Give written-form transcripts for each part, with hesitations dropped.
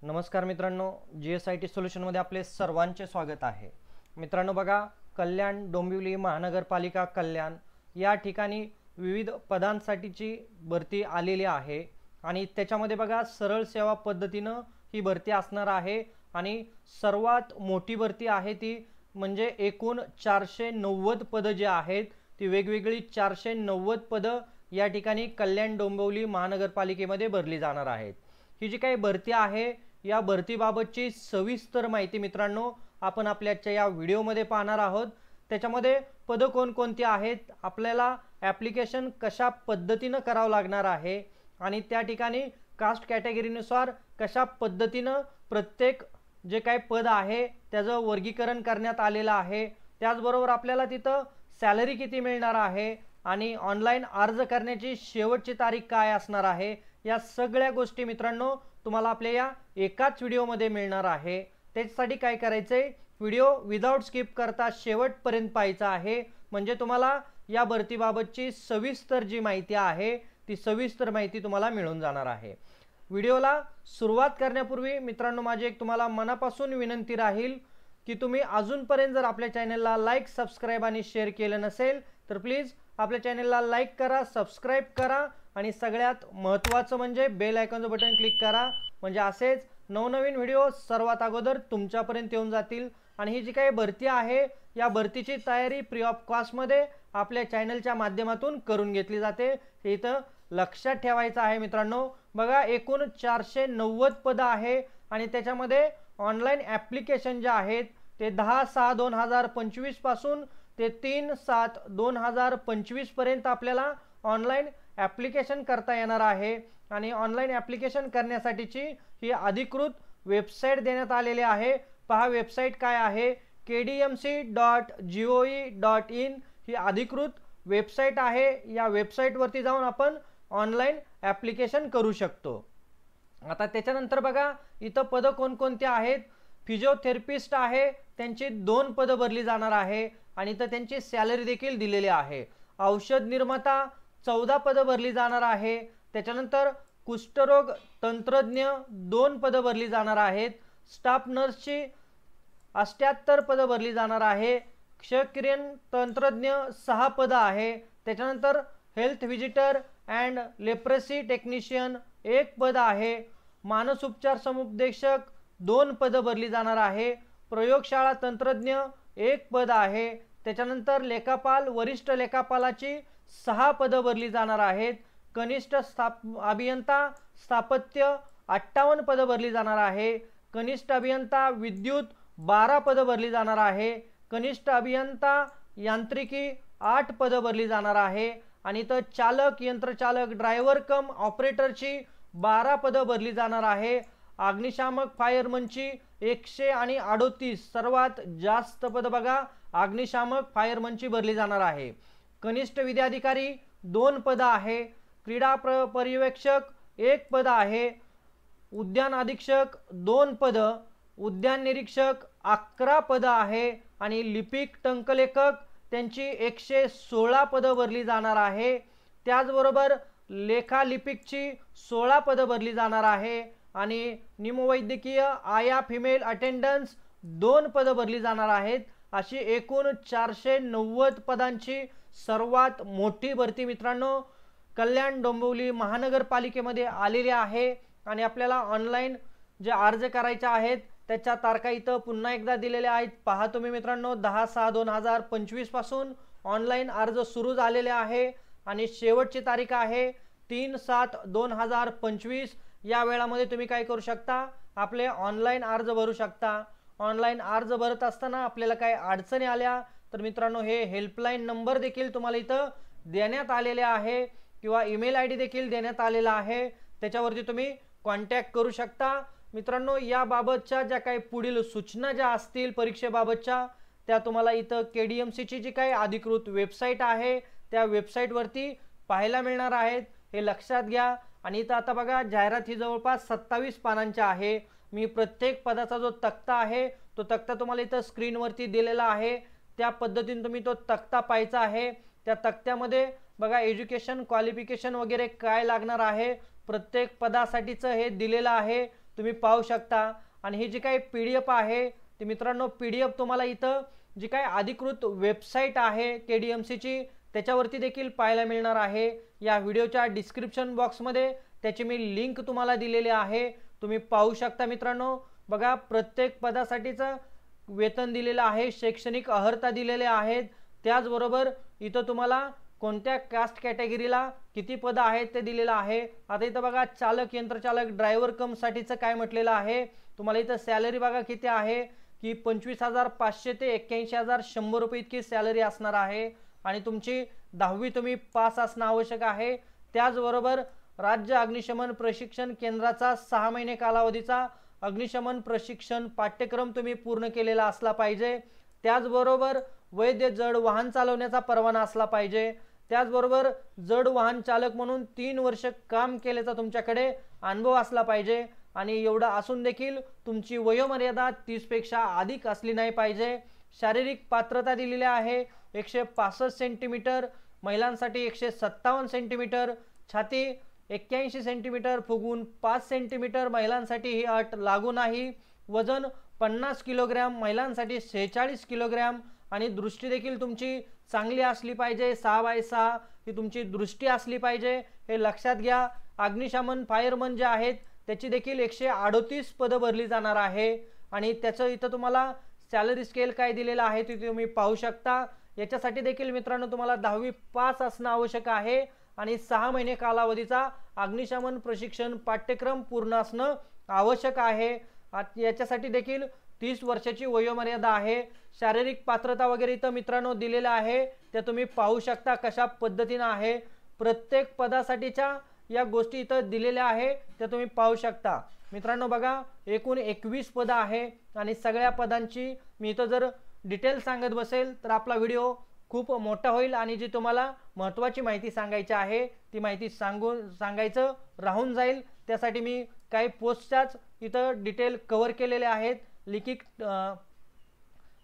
नमस्कार मित्रांनो, GSIT सोल्युशनमध्ये आपले सर्वांचे स्वागत आहे। मित्रांनो बघा, कल्याण डोंबिवली महानगरपालिका कल्याण या ठिकाणी विविध पदांसाठीची भरती आलेली आहे आणि त्याच्यामध्ये बघा सरळ सेवा पद्धतीने ही भरती असणार आहे आणि सर्वात मोठी भरती आहे ती म्हणजे एकूण 490 पद जे आहेत ती वेगवेगळी 490 पद या ठिकाणी कल्याण डोंबिवली महानगरपालिकेमध्ये भरली जाणार आहेत। ही जी काही भरती आहे या भरतीबाबतची सविस्तर माहिती मित्रांनो आपण आपल्याच्या या व्हिडिओमध्ये पाहणार आहोत। त्याच्यामध्ये पद कोणकोणती आहेत, आपल्याला ॲप्लिकेशन कशा पद्धतीने करावं लागणार आहे आणि त्या ठिकाणी कास्ट कॅटेगरीनुसार कशा पद्धतीने प्रत्येक जे काही पद आहे त्याचं वर्गीकरण करण्यात आलेलं आहे। त्याचबरोबर आपल्याला तिथं सॅलरी किती मिळणार आहे आणि ऑनलाईन अर्ज करण्याची शेवटची तारीख काय असणार आहे, या सगळ्या गोष्टी मित्रांनो तुम्हाला आपल्या या एकाच व्हिडिओमध्ये मिळणार आहे। त्यासाठी काय करायचंय, व्हिडिओ विदाउट स्किप करता शेवटपर्यंत पाहायचा आहे, म्हणजे तुम्हाला या भरतीबाबतची सविस्तर जी माहिती आहे ती सविस्तर माहिती तुम्हाला मिळून जाणार आहे। व्हिडिओला सुरुवात करण्यापूर्वी मित्रांनो माझी एक तुम्हाला मनापासून विनंती राहील की तुम्ही अजूनपर्यंत जर आपल्या चॅनलला लाईक, सबस्क्राइब आणि शेअर केलं नसेल तर प्लीज आपल्या चॅनलला लाईक करा, सबस्क्राइब करा आणि सगळ्यात महत्त्वाचं म्हणजे बेल आयकॉनचं बटन क्लिक करा, म्हणजे असेच नवनवीन व्हिडिओ सर्वात अगोदर तुमच्यापर्यंत येऊन जातील। आणि ही जी काही भरती आहे या भरतीची तयारी फ्री ऑफ कॉस्टमध्ये आपल्या चॅनलच्या माध्यमातून करून घेतली जाते, हे इथं लक्षात ठेवायचं आहे मित्रांनो। बघा, एकूण 490 पद आहे आणि त्याच्यामध्ये ऑनलाईन ॲप्लिकेशन जे आहेत ते 10/6/2025 पासून ते 3/7/2025 पर्यंत आपल्याला ऑनलाईन ॲप्लिकेशन करता येणार आहे आणि ऑनलाईन ॲप्लिकेशन करण्यासाठीची ही अधिकृत वेबसाईट देण्यात आलेली आहे। पहा वेबसाईट काय आहे, kdmc.gov.in ही अधिकृत वेबसाईट आहे। या वेबसाईटवरती जाऊन आपण ऑनलाईन ॲप्लिकेशन करू शकतो। आता त्याच्यानंतर बघा इथं पद कोणकोणती आहेत, फिजिओथेरपिस्ट आहे त्यांची 2 पद भरली जाणार आहे आणि इथं त्यांची सॅलरी देखील दिलेली आहे। औषध निर्माता 14 पद भरली जाणार आहे। त्याच्यानंतर कुष्ठरोग तंत्रज्ञ 2 पद भरली जाणार आहेत। स्टाफ नर्सची 78 पद भरली जाणार आहे। क्षकिरण तंत्रज्ञ 6 पद आहे। त्याच्यानंतर health visitor and leprosy technician 1 पद आहे। मानसोपचार समुपदेशक 2 पद भरली जाणार आहे। प्रयोगशाळा तंत्रज्ञ 1 पद आहे। त्याच्यानंतर लेखापाल वरिष्ठ लेखापालाची 6 पद भरली जाणार आहेत। कनिष्ठ अभियंता स्थापत्य 58 पद भरली जाणार आहे। कनिष्ठ अभियंता विद्युत 12 पद भरली जाणार आहे। कनिष्ठ अभियंता यांत्रिकी 8 पद भरली जाणार आहे आणि इथं चालक, यंत्रचालक, ड्रायव्हर कम ऑपरेटरची 12 पद भरली जाणार आहे। अग्निशामक फायरमनची 138 सर्वात जास्त पद बघा अग्निशामक फायरमनची भरली जाणार आहे। कनिष्ठ विद्याधिकारी 2 पद आहे। क्रीडा पर्यवेक्षक 1 पद आहे। उद्यान अधीक्षक 2 पद, उद्यान निरीक्षक 11 पद आहे आणि लिपिक टंकलेखक त्यांची 116 पद भरली जाणार आहे। त्याचबरोबर लेखालिपिकची 16 पद भरली जाणार आहे आणि निमवैद्यकीय आया फिमेल अटेंडन्स 2 पद भरली जाणार आहेत। अशी एकूण 490 पदांची सर्वात मोठी भरती मित्रांनो कल्याण डोंबिवली महानगरपालिकेमध्ये आलेली आहे आणि आपल्याला ऑनलाईन जे अर्ज करायचे आहेत त्याच्या तारखा इथं पुन्हा एकदा दिलेल्या आहेत। पहा तुम्ही मित्रांनो 10/6/2025 पासून ऑनलाईन अर्ज सुरू झालेले आहे आणि शेवटची तारीख आहे 3/7/2025। या वेळामध्ये तुम्ही काय करू शकता, आपले ऑनलाईन अर्ज भरू शकता। ऑनलाईन अर्ज भरत असताना आपल्याला काही अडचणी आल्या तर मित्रांनो हे हेल्पलाईन नंबर देखील तुम्हाला इथं देण्यात आलेले आहे किंवा ईमेल ID देखील देण्यात आलेला आहे, त्याच्यावरती तुम्ही कॉन्टॅक्ट करू शकता। मित्रांनो याबाबतच्या ज्या काही पुढील सूचना ज्या असतील परीक्षेबाबतच्या त्या तुम्हाला इथं KDMCची जी काही अधिकृत वेबसाईट आहे त्या वेबसाईटवरती पाहायला मिळणार आहेत, हे लक्षात घ्या। आणि इथं आता बघा जाहिरात ही जवळपास 27 पानांची आहे। मी प्रत्येक पदाचा जो तक्ता आहे तो तक्ता तुम्हाला इथं स्क्रीनवरती दिलेला आहे, त्या पद्धतीने तुम्ही तो तक्ता पाहायचा आहे। त्या तक्त्यामध्ये बघा एज्युकेशन क्वालिफिकेशन वगैरे काय लागणार आहे प्रत्येक पदासाठीचं हे दिलेलं आहे। तुम्ही पाहू शकता। आणि ही जी काही PDF आहे ती मित्रांनो PDF तुम्हाला इथं जी काही अधिकृत वेबसाईट आहे KDMCची त्याच्यावरती देखील पाहायला मिळणार आहे। या व्हिडिओच्या डिस्क्रिप्शन बॉक्समध्ये त्याची मी लिंक तुम्हाला दिलेली आहे, तुम्ही पाहू शकता मित्रांनो। बघा प्रत्येक पदासाठीचं वेतन दिलेलं आहे, शैक्षणिक अर्हता दिलेले आहेत, त्याचबरोबर इथं तुम्हाला कोणत्या कास्ट कॅटेगरीला किती पद आहेत ते दिलेलं आहे। आता इथं बघा चालक, यंत्रचालक, ड्रायव्हर कम साठीचं काय म्हटलेलं आहे तुम्हाला इथं सॅलरी बघा किती आहे की 25,500 ते 81,100 रुपये इतकी सॅलरी असणार आहे। आणि तुमची 10वी तुम्ही पास असणं आवश्यक आहे। त्याचबरोबर राज्य अग्निशमन प्रशिक्षण केंद्राचा 6 महिने कालावधीचा अग्निशमन प्रशिक्षण पाठ्यक्रम तुम्ही पूर्ण केलेला असला पाहिजे। त्याचबरोबर वैध जड वाहन चालवण्याचा परवाना असला पाहिजे। त्याचबरोबर जड वाहन चालक म्हणून 3 वर्ष काम केल्याचा तुमच्याकडे अनुभव असला पाहिजे। आणि एवढा असून देखील तुमची वयोमर्यादा 30 पेक्षा अधिक असली नाही पाहिजे। शारीरिक पात्रता दिलेली आहे 165 सेंटीमीटर, महिलांसाठी 157 सेंटीमीटर, छाती 81 सेंटीमीटर, फुगून 5 सेंटीमीटर, महिलांसाठी ही अट लागू नाही। वजन 50 किलोग्रॅम, महिलांसाठी 46 किलोग्रॅम। आणि दृष्टी देखील तुमची चांगली असली पाहिजे, 6x6 ही तुमची दृष्टी असली पाहिजे, हे लक्षात घ्या। अग्निशमन फायरमन जे आहेत त्याची देखील 138 पदं भरली जाणार आहे। आणि त्याचं इथं तुम्हाला सॅलरी स्केल काय दिलेलं आहे ते तुम्ही पाहू शकता। याच्यासाठी देखील मित्रांनो तुम्हाला 10वी पास असणं आवश्यक आहे आणि 6 महिने कालावधीचा अग्निशमन प्रशिक्षण पाठ्यक्रम पूर्ण असणं आवश्यक आहे। याच्यासाठी देखील 30 वर्षाची वयोमर्यादा आहे। शारीरिक पात्रता वगैरे इथं मित्रांनो दिलेलं आहे, ते तुम्ही पाहू शकता कशा पद्धतीने आहे। प्रत्येक पदासाठीच्या या गोष्टी इथं दिलेल्या आहे, त्या तुम्ही पाहू शकता मित्रांनो। बघा एकूण 21 पदं आहे आणि सगळ्या पदांची मी इथं जर डिटेल सांगत बसेल तर आपला व्हिडिओ खूप मोठा होईल आणि जी तुम्हाला महत्त्वाची माहिती सांगायची आहे ती माहिती सांगायचं राहून जाईल। त्यासाठी मी काही पोस्टच्याच इथं डिटेल कव्हर केलेले आहेत।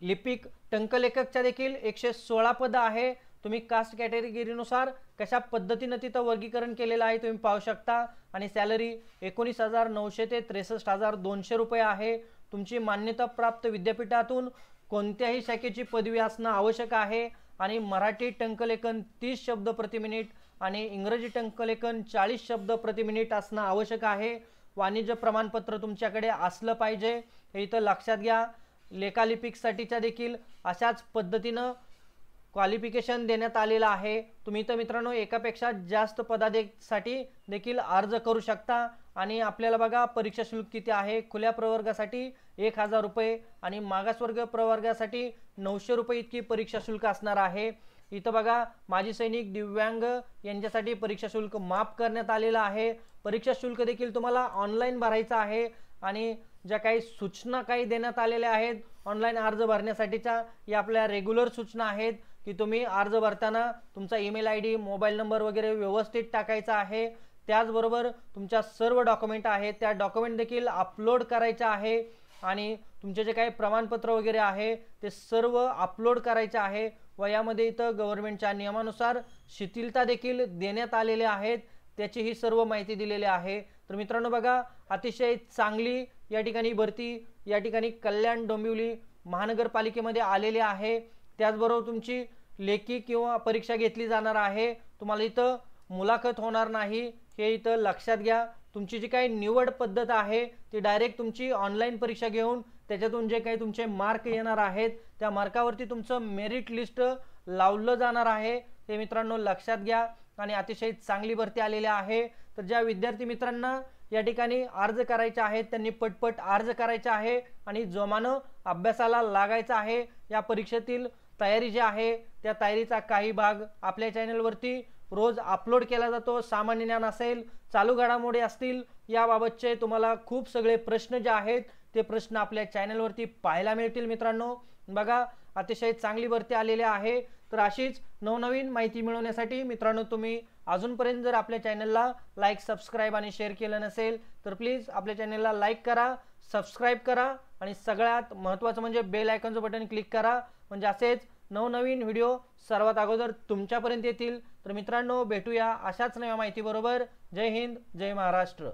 लिपिक टंकलेखकच्या देखील 116 पदं आहे। तुम्ही कास्ट कॅटेगरीनुसार कशा पद्धतीने तिथं वर्गीकरण केलेलं आहे तुम्ही पाहू शकता। आणि सॅलरी 19,900 ते 63,200 रुपये आहे। तुमची मान्यता प्राप्त विद्यापीठातून कोणत्याही शाखेची पदवी असणं आवश्यक आहे। आणि मराठी टंकलेखन 30 शब्द प्रति मिनिट आणि इंग्रजी टंकलेखन 40 शब्द प्रति मिनिट असणं आवश्यक आहे। वाणिज्य प्रमाणपत्र तुमच्याकडे असलं पाहिजे, हे इथं लक्षात घ्या। लेखालिपिकसाठीच्या देखील अशाच पद्धतीनं क्वालिफिकेशन देण्यात आलेलं आहे। तुम्ही तर मित्रांनो एकापेक्षा जास्त पदासाठी देखील अर्ज करू शकता। आणि आपल्याला बघा परीक्षा शुल्क किती आहे, खुल्या प्रवर्गासाठी 1,000 रुपये आणि मागासवर्ग प्रवर्गासाठी 900 रुपये इतकी परीक्षा शुल्क असणार आहे। इथं बघा माजी सैनिक, दिव्यांग यांच्यासाठी परीक्षा शुल्क माफ करण्यात आलेलं आहे। परीक्षा शुल्क देखील तुम्हाला ऑनलाईन भरायचं आहे। आणि ज्या काही सूचना काही देण्यात आलेल्या आहेत ऑनलाईन अर्ज भरण्यासाठीच्या, या आपल्या रेग्युलर सूचना आहेत की तुम्ही अर्ज भरताना तुमचा ईमेल ID, मोबाईल नंबर वगैरे व्यवस्थित टाकायचा आहे। त्याचबरोबर तुमच्या सर्व डॉक्युमेंट आहेत त्या डॉक्युमेंट देखील अपलोड करायचे आहे। आणि तुमचे जे काही प्रमाणपत्र वगैरे आहे ते सर्व अपलोड करायचे आहे। व यामध्ये इथं गव्हर्नमेंटच्या नियमानुसार शिथिलता देखील देण्यात आलेले आहेत, त्याची ही सर्व माहिती दिलेली आहे। तर मित्रांनो बघा अतिशय चांगली या ठिकाणी भरती या ठिकाणी कल्याण डोंबिवली महानगरपालिकेमध्ये आलेली आहे। त्याचबरोबर तुमची लेखी किंवा परीक्षा घेतली जाणार आहे, तुम्हाला इथं मुलाखत होणार नाही, हे इथं लक्षात घ्या। तुमची जी काही निवड पद्धत आहे ती डायरेक्ट तुमची ऑनलाईन परीक्षा घेऊन त्याच्यातून जे काही तुमचे मार्क येणार आहेत त्या मार्कावरती तुमचं मेरिट लिस्ट लावलं जाणार आहे, ते मित्रांनो लक्षात घ्या। आणि अतिशय चांगली भरती आलेली आहे। तर ज्या विद्यार्थी मित्रांना या ठिकाणी अर्ज करायचे आहेत त्यांनी पटपट अर्ज करायचा आहे आणि जोमानं अभ्यासाला लागायचं आहे। या परीक्षेतील तयारी जी आहे त्या तयारीचा काही भाग आपल्या चॅनलवरती रोज अपलोड केला जातो। सामान्य ज्ञान असेल, चालू घडामोडी असतील, याबाबतचे तुम्हाला खूप सगळे प्रश्न जे आहेत ते प्रश्न आपल्या चॅनलवरती पाहायला मिळतील मित्रांनो। बघा अतिशय चांगली भरती आलेली आहे। तर अशीच नवनवीन माहिती मिळवण्यासाठी मित्रांनो तुम्ही अजूनपर्यंत जर आपल्या चॅनलला लाईक, सबस्क्राईब आणि शेअर केलं नसेल तर प्लीज आपल्या चॅनलला लाईक करा, सबस्क्राईब करा आणि सगळ्यात महत्त्वाचं म्हणजे बेल आयकॉनचं बटन क्लिक करा, म्हणजे असेच नवनवीन व्हिडिओ सर्वात अगोदर तुमच्यापर्यंत येतील। तर मित्रांनो भेटूया अशाच नव्या माहिती बरोबर। जय हिंद, जय महाराष्ट्र।